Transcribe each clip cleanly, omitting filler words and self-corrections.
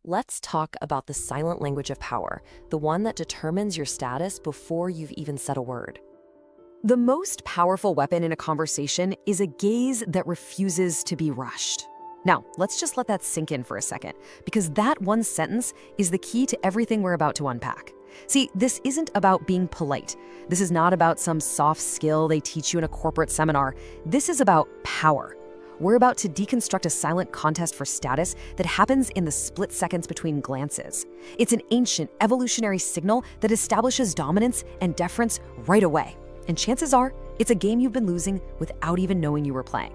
Let's talk about the silent language of power, the one that determines your status before you've even said a word. The most powerful weapon in a conversation is a gaze that refuses to be rushed. Now, let's just let that sink in for a second, because that one sentence is the key to everything we're about to unpack. See, this isn't about being polite. This is not about some soft skill they teach you in a corporate seminar. This is about power. We're about to deconstruct a silent contest for status that happens in the split seconds between glances. It's an ancient evolutionary signal that establishes dominance and deference right away. And chances are, it's a game you've been losing without even knowing you were playing.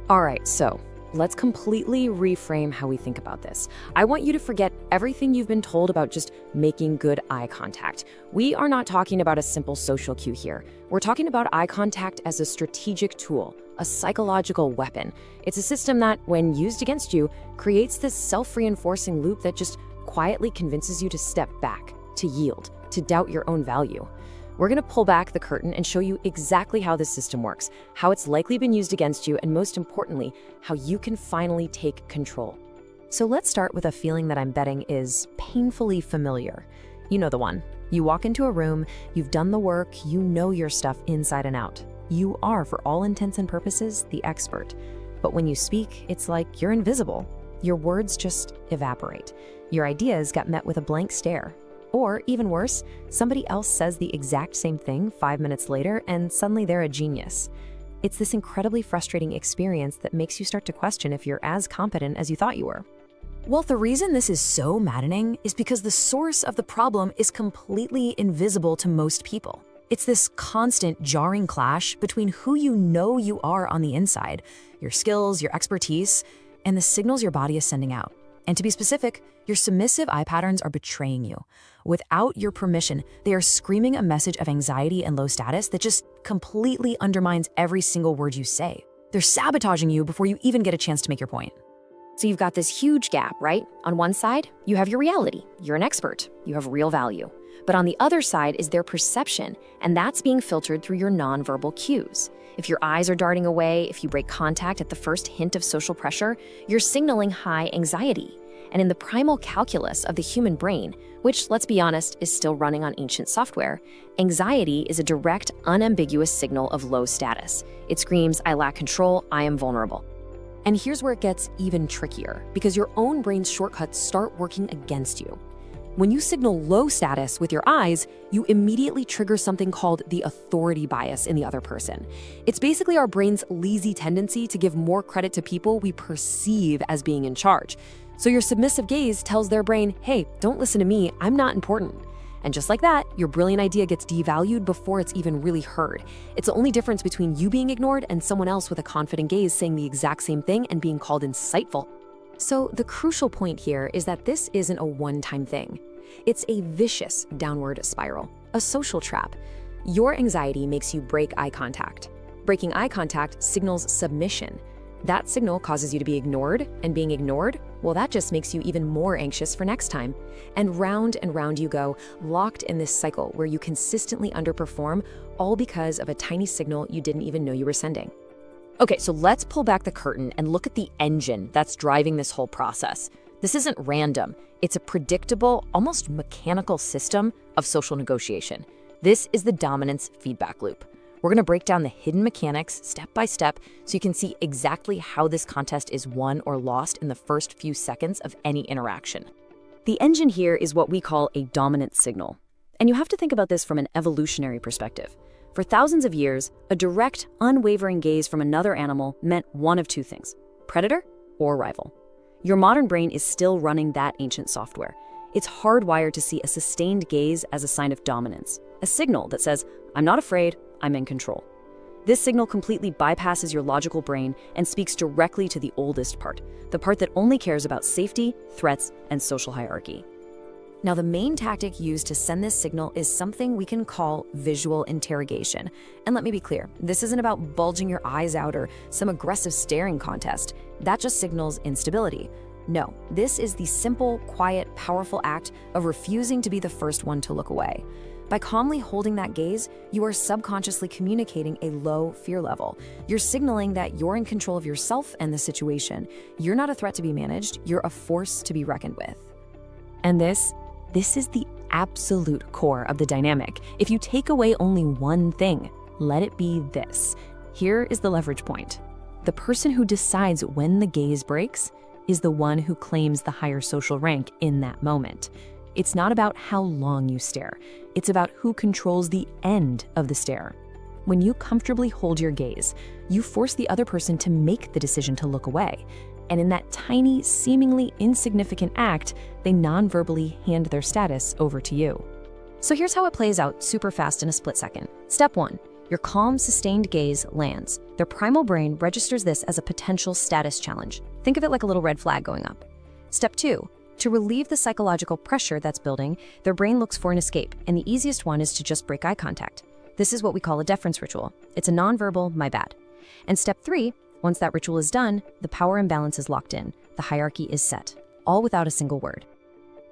All right, so let's completely reframe how we think about this. I want you to forget everything you've been told about just making good eye contact. We are not talking about a simple social cue here. We're talking about eye contact as a strategic tool, a psychological weapon. It's a system that, when used against you, creates this self-reinforcing loop that just quietly convinces you to step back, to yield, to doubt your own value. We're going to pull back the curtain and show you exactly how this system works, how it's likely been used against you, and most importantly, how you can finally take control. So let's start with a feeling that I'm betting is painfully familiar. You know the one. You walk into a room, you've done the work, you know your stuff inside and out. You are, for all intents and purposes, the expert. But when you speak, it's like you're invisible. Your words just evaporate. Your ideas got met with a blank stare. Or, even worse, somebody else says the exact same thing 5 minutes later, and suddenly they're a genius. It's this incredibly frustrating experience that makes you start to question if you're as competent as you thought you were. Well, the reason this is so maddening is because the source of the problem is completely invisible to most people. It's this constant jarring clash between who you know you are on the inside, your skills, your expertise, and the signals your body is sending out. And to be specific, your submissive eye patterns are betraying you. Without your permission, they are screaming a message of anxiety and low status that just completely undermines every single word you say. They're sabotaging you before you even get a chance to make your point. So you've got this huge gap, right? On one side, you have your reality. You're an expert. You have real value. But on the other side is their perception, and that's being filtered through your nonverbal cues. If your eyes are darting away, if you break contact at the first hint of social pressure, you're signaling high anxiety. And in the primal calculus of the human brain, which, let's be honest, is still running on ancient software, anxiety is a direct, unambiguous signal of low status. It screams, I lack control, I am vulnerable. And here's where it gets even trickier, because your own brain's shortcuts start working against you. When you signal low status with your eyes, you immediately trigger something called the authority bias in the other person. It's basically our brain's lazy tendency to give more credit to people we perceive as being in charge. So your submissive gaze tells their brain, hey, don't listen to me, I'm not important. And just like that, your brilliant idea gets devalued before it's even really heard. It's the only difference between you being ignored and someone else with a confident gaze saying the exact same thing and being called insightful. So the crucial point here is that this isn't a one-time thing. It's a vicious downward spiral, a social trap. Your anxiety makes you break eye contact. Breaking eye contact signals submission. That signal causes you to be ignored, and being ignored, well, that just makes you even more anxious for next time. And round you go, locked in this cycle where you consistently underperform, all because of a tiny signal you didn't even know you were sending. Okay, so let's pull back the curtain and look at the engine that's driving this whole process. This isn't random. It's a predictable, almost mechanical system of social negotiation. This is the dominance feedback loop. We're going to break down the hidden mechanics step by step so you can see exactly how this contest is won or lost in the first few seconds of any interaction. The engine here is what we call a dominant signal. And you have to think about this from an evolutionary perspective. For thousands of years, a direct, unwavering gaze from another animal meant one of two things: predator or rival. Your modern brain is still running that ancient software. It's hardwired to see a sustained gaze as a sign of dominance, a signal that says, I'm not afraid, I'm in control. This signal completely bypasses your logical brain and speaks directly to the oldest part, the part that only cares about safety, threats, and social hierarchy. Now, the main tactic used to send this signal is something we can call visual interrogation. And let me be clear, this isn't about bulging your eyes out or some aggressive staring contest. That just signals instability. No, this is the simple, quiet, powerful act of refusing to be the first one to look away. By calmly holding that gaze, you are subconsciously communicating a low fear level. You're signaling that you're in control of yourself and the situation. You're not a threat to be managed, you're a force to be reckoned with. And this is the absolute core of the dynamic. If you take away only one thing, let it be this. Here is the leverage point. The person who decides when the gaze breaks is the one who claims the higher social rank in that moment. It's not about how long you stare. It's about who controls the end of the stare. When you comfortably hold your gaze, you force the other person to make the decision to look away. And in that tiny, seemingly insignificant act, they non-verbally hand their status over to you. So here's how it plays out super fast in a split second. Step 1. Your calm, sustained gaze lands. Their primal brain registers this as a potential status challenge. Think of it like a little red flag going up. Step 2. To relieve the psychological pressure that's building, their brain looks for an escape, and the easiest one is to just break eye contact. This is what we call a deference ritual. It's a nonverbal, my bad. And step 3, once that ritual is done, the power imbalance is locked in. The hierarchy is set, all without a single word.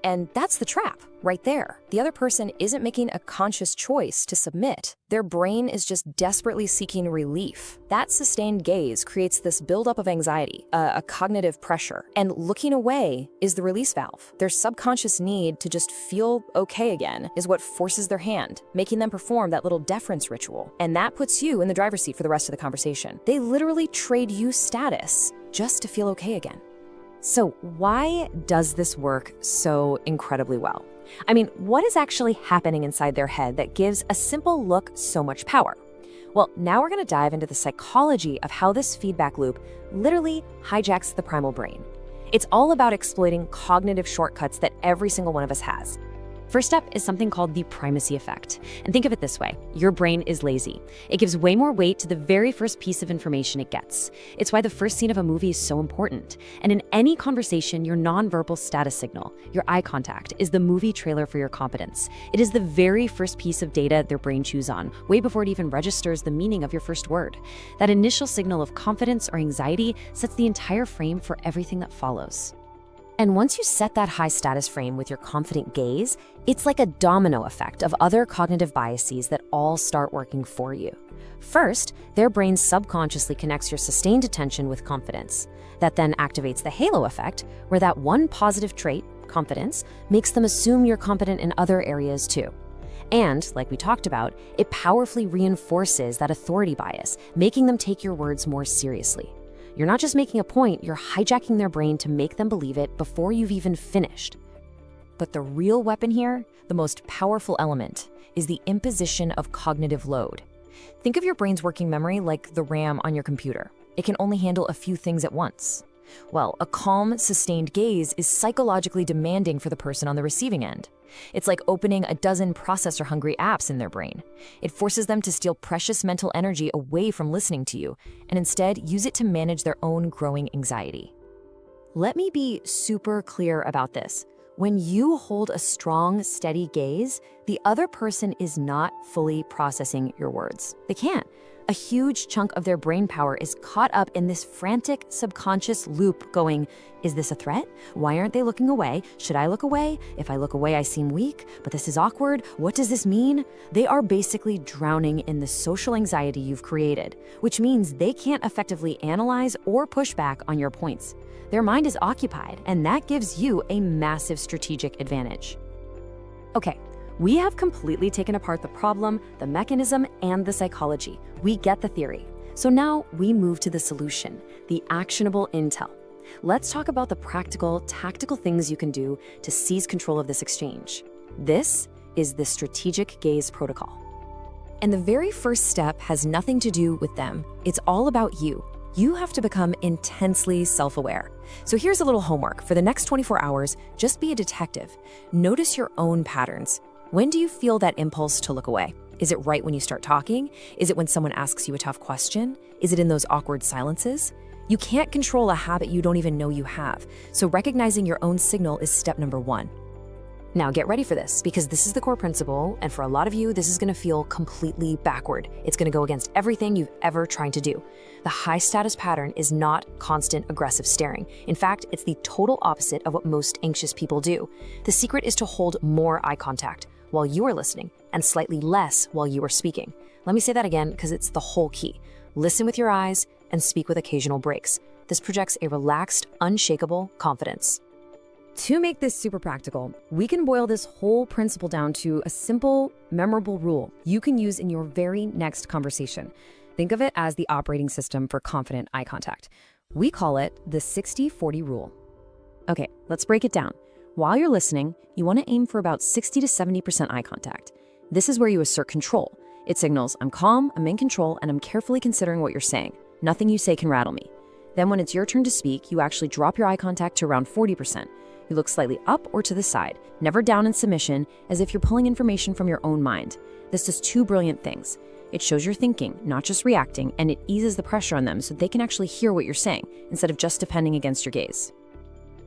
And that's the trap, right there. The other person isn't making a conscious choice to submit. Their brain is just desperately seeking relief. That sustained gaze creates this buildup of anxiety, a cognitive pressure. And looking away is the release valve. Their subconscious need to just feel okay again is what forces their hand, making them perform that little deference ritual. And that puts you in the driver's seat for the rest of the conversation. They literally trade you status just to feel okay again. So why does this work so incredibly well? I mean, what is actually happening inside their head that gives a simple look so much power? Well, now we're going to dive into the psychology of how this feedback loop literally hijacks the primal brain. It's all about exploiting cognitive shortcuts that every single one of us has. First up is something called the primacy effect. And think of it this way, your brain is lazy. It gives way more weight to the very first piece of information it gets. It's why the first scene of a movie is so important. And in any conversation, your nonverbal status signal, your eye contact, is the movie trailer for your competence. It is the very first piece of data their brain chews on, way before it even registers the meaning of your first word. That initial signal of confidence or anxiety sets the entire frame for everything that follows. And once you set that high status frame with your confident gaze, it's like a domino effect of other cognitive biases that all start working for you. First, their brain subconsciously connects your sustained attention with confidence. That then activates the halo effect, where that one positive trait, confidence, makes them assume you're competent in other areas too. And, like we talked about, it powerfully reinforces that authority bias, making them take your words more seriously. You're not just making a point, you're hijacking their brain to make them believe it before you've even finished. But the real weapon here, the most powerful element, is the imposition of cognitive load. Think of your brain's working memory like the RAM on your computer. It can only handle a few things at once. Well, a calm, sustained gaze is psychologically demanding for the person on the receiving end. It's like opening a dozen processor-hungry apps in their brain. It forces them to steal precious mental energy away from listening to you, and instead use it to manage their own growing anxiety. Let me be super clear about this. When you hold a strong, steady gaze, the other person is not fully processing your words. They can't. A huge chunk of their brain power is caught up in this frantic subconscious loop going, is this a threat? Why aren't they looking away? Should I look away? If I look away, I seem weak, but this is awkward. What does this mean? They are basically drowning in the social anxiety you've created, which means they can't effectively analyze or push back on your points. Their mind is occupied, and that gives you a massive strategic advantage. Okay. We have completely taken apart the problem, the mechanism, and the psychology. We get the theory. So now we move to the solution, the actionable intel. Let's talk about the practical, tactical things you can do to seize control of this exchange. This is the strategic gaze protocol. And the very first step has nothing to do with them. It's all about you. You have to become intensely self-aware. So here's a little homework. For the next 24 hours, just be a detective. Notice your own patterns. When do you feel that impulse to look away? Is it right when you start talking? Is it when someone asks you a tough question? Is it in those awkward silences? You can't control a habit you don't even know you have, so recognizing your own signal is step number 1. Now get ready for this, because this is the core principle, and for a lot of you, this is going to feel completely backward. It's going to go against everything you've ever tried to do. The high status pattern is not constant aggressive staring. In fact, it's the total opposite of what most anxious people do. The secret is to hold more eye contact while you are listening, and slightly less while you are speaking. Let me say that again, because it's the whole key. Listen with your eyes and speak with occasional breaks. This projects a relaxed, unshakable confidence. To make this super practical, we can boil this whole principle down to a simple, memorable rule you can use in your very next conversation. Think of it as the operating system for confident eye contact. We call it the 60-40 rule. Okay, let's break it down. While you're listening, you want to aim for about 60 to 70% eye contact. This is where you assert control. It signals, I'm calm, I'm in control, and I'm carefully considering what you're saying. Nothing you say can rattle me. Then when it's your turn to speak, you actually drop your eye contact to around 40%. You look slightly up or to the side, never down in submission, as if you're pulling information from your own mind. This does two brilliant things. It shows you're thinking, not just reacting, and it eases the pressure on them so they can actually hear what you're saying, instead of just depending against your gaze.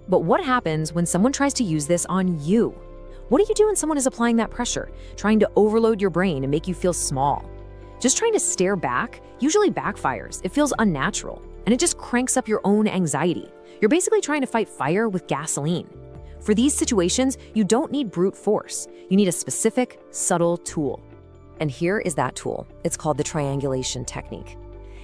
But what happens when someone tries to use this on you? What do you do when someone is applying that pressure, trying to overload your brain and make you feel small? Just trying to stare back usually backfires. It feels unnatural, and it just cranks up your own anxiety. You're basically trying to fight fire with gasoline. For these situations, you don't need brute force. You need a specific, subtle tool. And here is that tool. It's called the triangulation technique.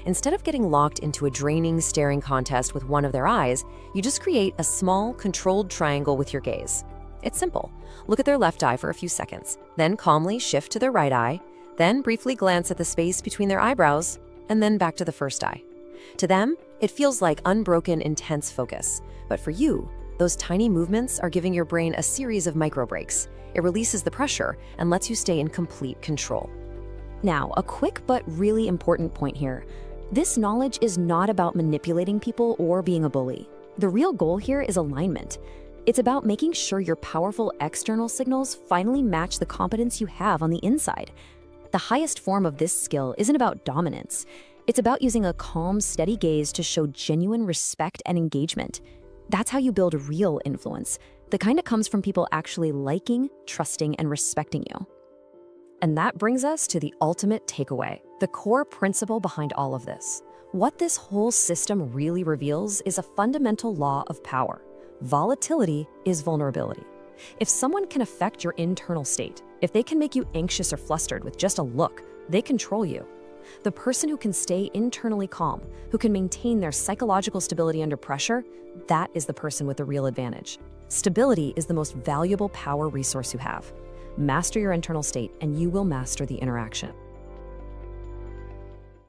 Instead of getting locked into a draining staring contest with one of their eyes, you just create a small, controlled triangle with your gaze. It's simple. Look at their left eye for a few seconds, then calmly shift to their right eye, then briefly glance at the space between their eyebrows, and then back to the first eye. To them, it feels like unbroken, intense focus. But for you, those tiny movements are giving your brain a series of micro breaks. It releases the pressure and lets you stay in complete control. Now, a quick but really important point here. This knowledge is not about manipulating people or being a bully. The real goal here is alignment. It's about making sure your powerful external signals finally match the competence you have on the inside. The highest form of this skill isn't about dominance. It's about using a calm, steady gaze to show genuine respect and engagement. That's how you build real influence, the kind that comes from people actually liking, trusting, and respecting you. And that brings us to the ultimate takeaway, the core principle behind all of this. What this whole system really reveals is a fundamental law of power. Volatility is vulnerability. If someone can affect your internal state, if they can make you anxious or flustered with just a look, they control you. The person who can stay internally calm, who can maintain their psychological stability under pressure, that is the person with the real advantage. Stability is the most valuable power resource you have. Master your internal state, and you will master the interaction.